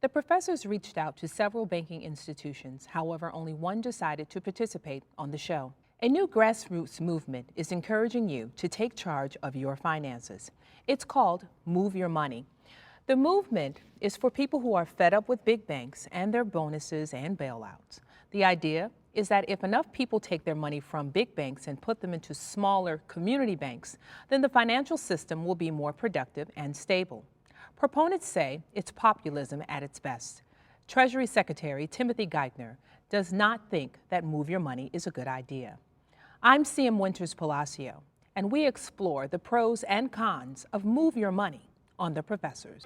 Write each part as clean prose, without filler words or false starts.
The professors reached out to several banking institutions, however, only one decided to participate on the show. A new grassroots movement is encouraging you to take charge of your finances. It's called Move Your Money. The movement is for people who are fed up with big banks and their bonuses and bailouts. The idea is that if enough people take their money from big banks and put them into smaller community banks, then the financial system will be more productive and stable. Proponents say it's populism at its best. Treasury Secretary Timothy Geithner does not think that Move Your Money is a good idea. I'm CM Winters Palacio, and we explore the pros and cons of Move Your Money on The Professors.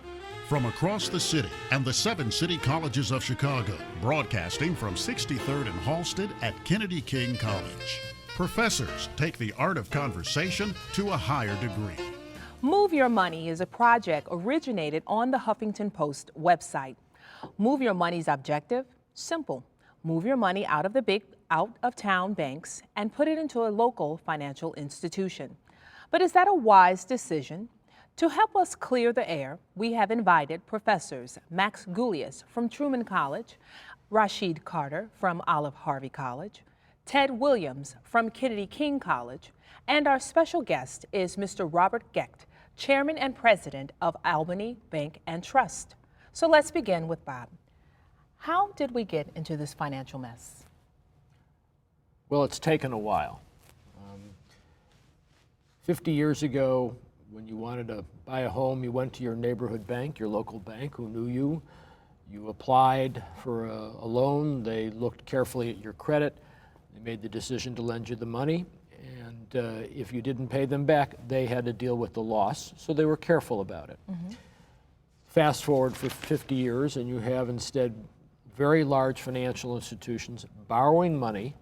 From across the city and the 7 city colleges of Chicago, broadcasting from 63rd and Halsted at Kennedy King College. Professors take the art of conversation to a higher degree. Move Your Money is a project originated on the Huffington Post website. Move Your Money's objective? Simple. Move your money out of the big out-of-town banks and put it into a local financial institution. But is that a wise decision? To help us clear the air, we have invited professors Max Gulius from Truman College, Rashid Carter from Olive Harvey College, Ted Williams from Kennedy King College, and our special guest is Mr. Robert Gecht, Chairman and President of Albany Bank and Trust. So let's begin with Bob. How did we get into this financial mess? Well, it's taken a while. 50 years ago, when you wanted to buy a home, you went to your neighborhood bank, your local bank who knew you. You applied for a loan. They looked carefully at your credit. They made the decision to lend you the money. And if you didn't pay them back, they had to deal with the loss. So they were careful about it. Fast forward for 50 years, and you have instead very large financial institutions borrowing money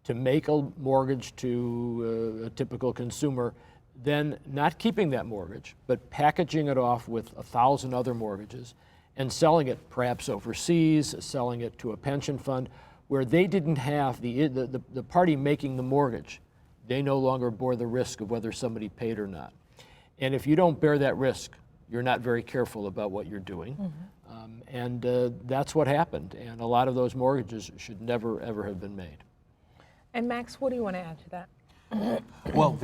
to make a mortgage to a typical consumer, then not keeping that mortgage, but packaging it off with 1,000 other mortgages and selling it perhaps overseas, selling it to a pension fund where they didn't have the party making the mortgage. They no longer bore the risk of whether somebody paid or not. And if you don't bear that risk, you're not very careful about what you're doing. And that's what happened. And a lot of those mortgages should never, ever have been made. And Max, what do you want to add to that? Well,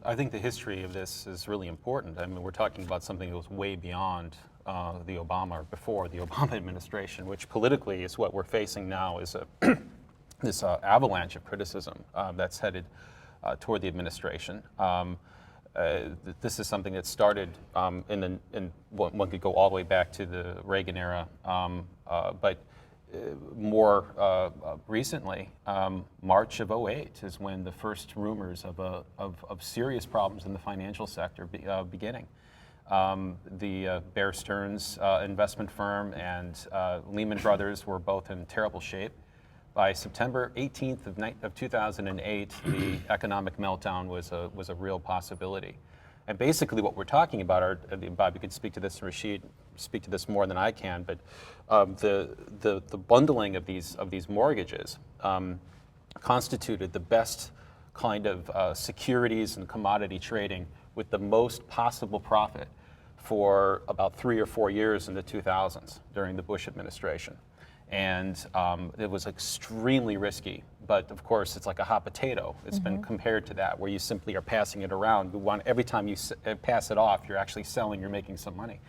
I think the history of this is really important. I mean, we're talking about something that was way beyond the Obama or before the Obama administration, which politically is what we're facing now is this avalanche of criticism that's headed toward the administration. This is something that started one could go all the way back to the Reagan era, but more recently, March of '08 is when the first rumors of serious problems in the financial sector beginning. The Bear Stearns investment firm and Lehman Brothers were both in terrible shape. By September 18th of 2008, the economic meltdown was a real possibility. And basically what we're talking about are, Bob, you could speak to this, and Rashid speak to this more than I can, but the bundling of these mortgages constituted the best kind of securities and commodity trading with the most possible profit for about 3 or 4 years in the 2000s during the Bush administration. And it was extremely risky, but of course it's like a hot potato. It's been compared to that, where you simply are passing it around. Every time you pass it off, you're actually selling, you're making some money.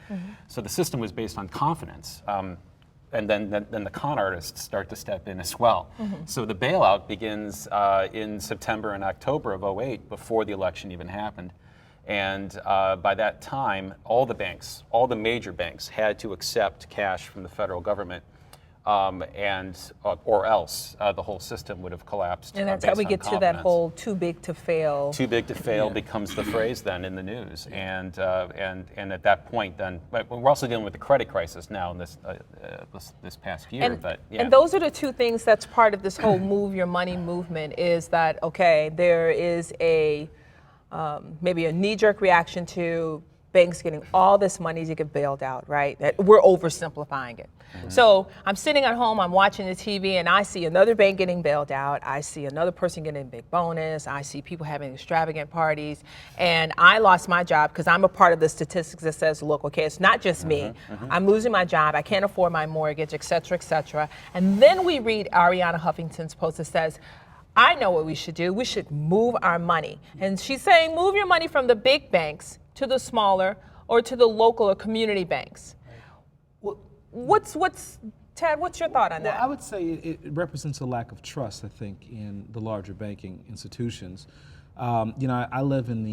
So the system was based on confidence. And then the con artists start to step in as well. So the bailout begins in September and October of '08, before the election even happened. And by that time, all the banks, all the major banks, had to accept cash from the federal government. Or else the whole system would have collapsed. And that's how we get to that whole too big to fail. Too big to fail becomes the phrase then in the news. And at that point then, we're also dealing with the credit crisis now in this past year. And those are the two things that's part of this whole Move Your Money movement, is that, okay, there is maybe a knee-jerk reaction to banks getting all this money to get bailed out, right? That we're oversimplifying it. So I'm sitting at home, I'm watching the TV, and I see another bank getting bailed out. I see another person getting a big bonus. I see people having extravagant parties. And I lost my job because I'm a part of the statistics that says, look, okay, it's not just me. I'm losing my job. I can't afford my mortgage, et cetera, et cetera. And then we read Ariana Huffington's post that says, I know what we should do. We should move our money. And she's saying, move your money from the big banks to the smaller or to the local or community banks. Well, Ted, what's your thought on that? I would say it represents a lack of trust, I think, in the larger banking institutions. I live in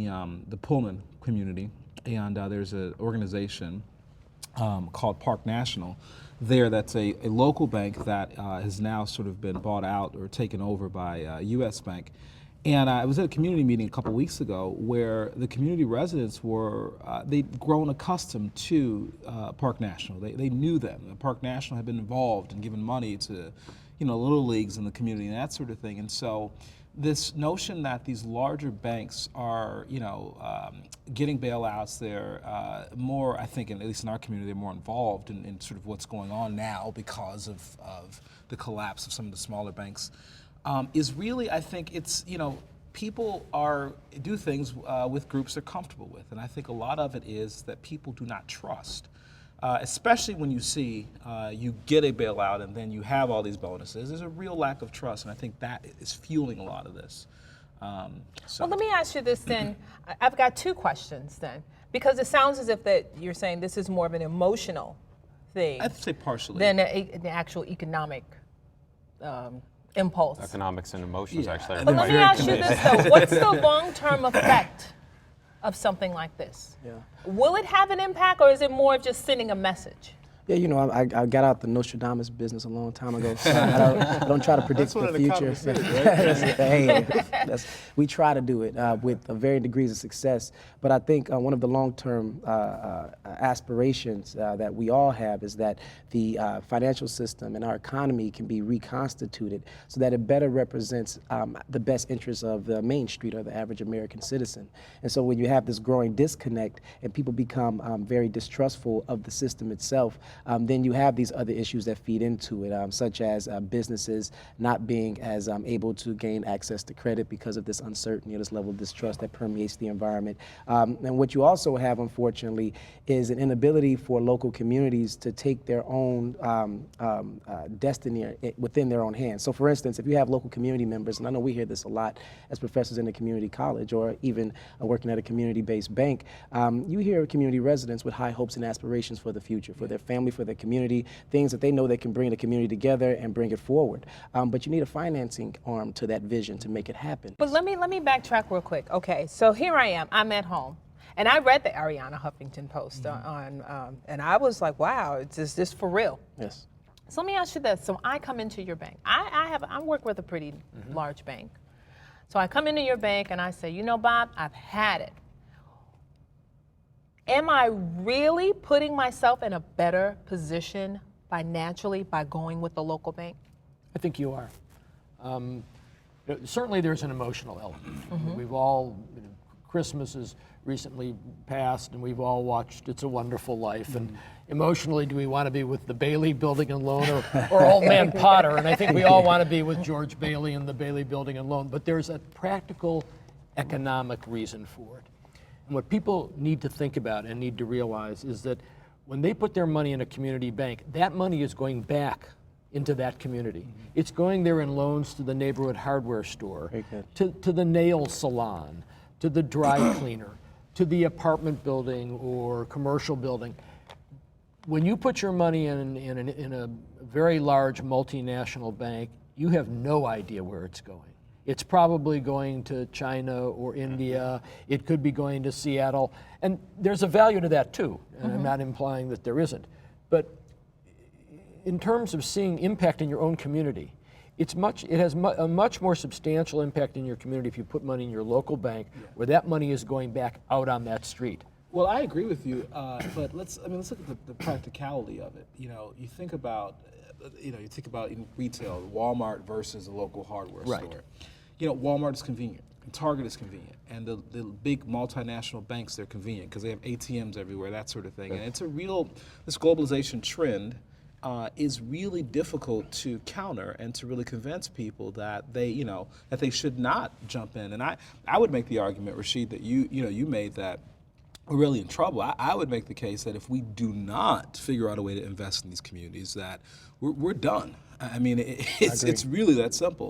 the Pullman community, and there's an organization called Park National there that's a local bank that has now sort of been bought out or taken over by U.S. Bank. And I was at a community meeting a couple weeks ago where the community residents were, they'd grown accustomed to Park National. They knew them. Park National had been involved and given money to, little leagues in the community and that sort of thing. And so this notion that these larger banks are, getting bailouts, they're more, I think, at least in our community, they're more involved in sort of what's going on now because of the collapse of some of the smaller banks. Is really, I think it's, people do things with groups they're comfortable with. And I think a lot of it is that people do not trust, especially when you see you get a bailout and then you have all these bonuses. There's a real lack of trust, and I think that is fueling a lot of this. Well, let me ask you this then. I've got two questions then, because it sounds as if that you're saying this is more of an emotional thing. I'd say partially. Than an actual economic impulse. Economics and emotions actually. But let me ask you this though, what's the long-term effect of something like this? Yeah. Will it have an impact, or is it more of just sending a message? Yeah, I got out the Nostradamus business a long time ago, so I don't try to predict the future. We try to do it with varying degrees of success. But I think one of the long-term aspirations that we all have is that the financial system and our economy can be reconstituted so that it better represents the best interests of the Main Street or the average American citizen. And so when you have this growing disconnect and people become very distrustful of the system itself, then you have these other issues that feed into it, such as businesses not being as able to gain access to credit because of this uncertainty or this level of distrust that permeates the environment. And what you also have, unfortunately, is an inability for local communities to take their own destiny within their own hands. So for instance, if you have local community members, and I know we hear this a lot as professors in a community college or even working at a community-based bank, you hear community residents with high hopes and aspirations for the future, for their family, for their community, things that they know that can bring the community together and bring it forward. But you need a financing arm to that vision to make it happen. But let me backtrack real quick. Okay, so here I am. I'm at home, and I read the Ariana Huffington post and I was like, wow, is this for real? Yes. So let me ask you this. So I come into your bank. I work with a pretty large bank. So I come into your bank and I say, you know, Bob, I've had it. Am I really putting myself in a better position financially by going with the local bank? I think you are. Certainly there's an emotional element. We've all, Christmas has recently passed and we've all watched It's a Wonderful Life. And emotionally, do we want to be with the Bailey Building and Loan or Old Man Potter? And I think we all want to be with George Bailey and the Bailey Building and Loan. But there's a practical economic reason for it. And what people need to think about and need to realize is that when they put their money in a community bank, that money is going back into that community. It's going there in loans to the neighborhood hardware store, to the nail salon, to the dry cleaner, to the apartment building or commercial building. When you put your money in a very large multinational bank, you have no idea where it's going. It's probably going to China or India. It could be going to Seattle. And there's a value to that too. And I'm not implying that there isn't. But in terms of seeing impact in your own community, it has a much more substantial impact in your community if you put money in your local bank where that money is going back out on that street. Well, I agree with you, but let's look at the practicality of it. You think about, in retail, Walmart versus a local hardware store. Walmart is convenient. Target is convenient, and the big multinational banks, they're convenient because they have ATMs everywhere, that sort of thing. And it's this globalization trend is really difficult to counter and to really convince people that they should not jump in. And I would make the argument, Rashid, that you made that we're really in trouble. I would make the case that if we do not figure out a way to invest in these communities, that we're done. I mean, it's really that simple.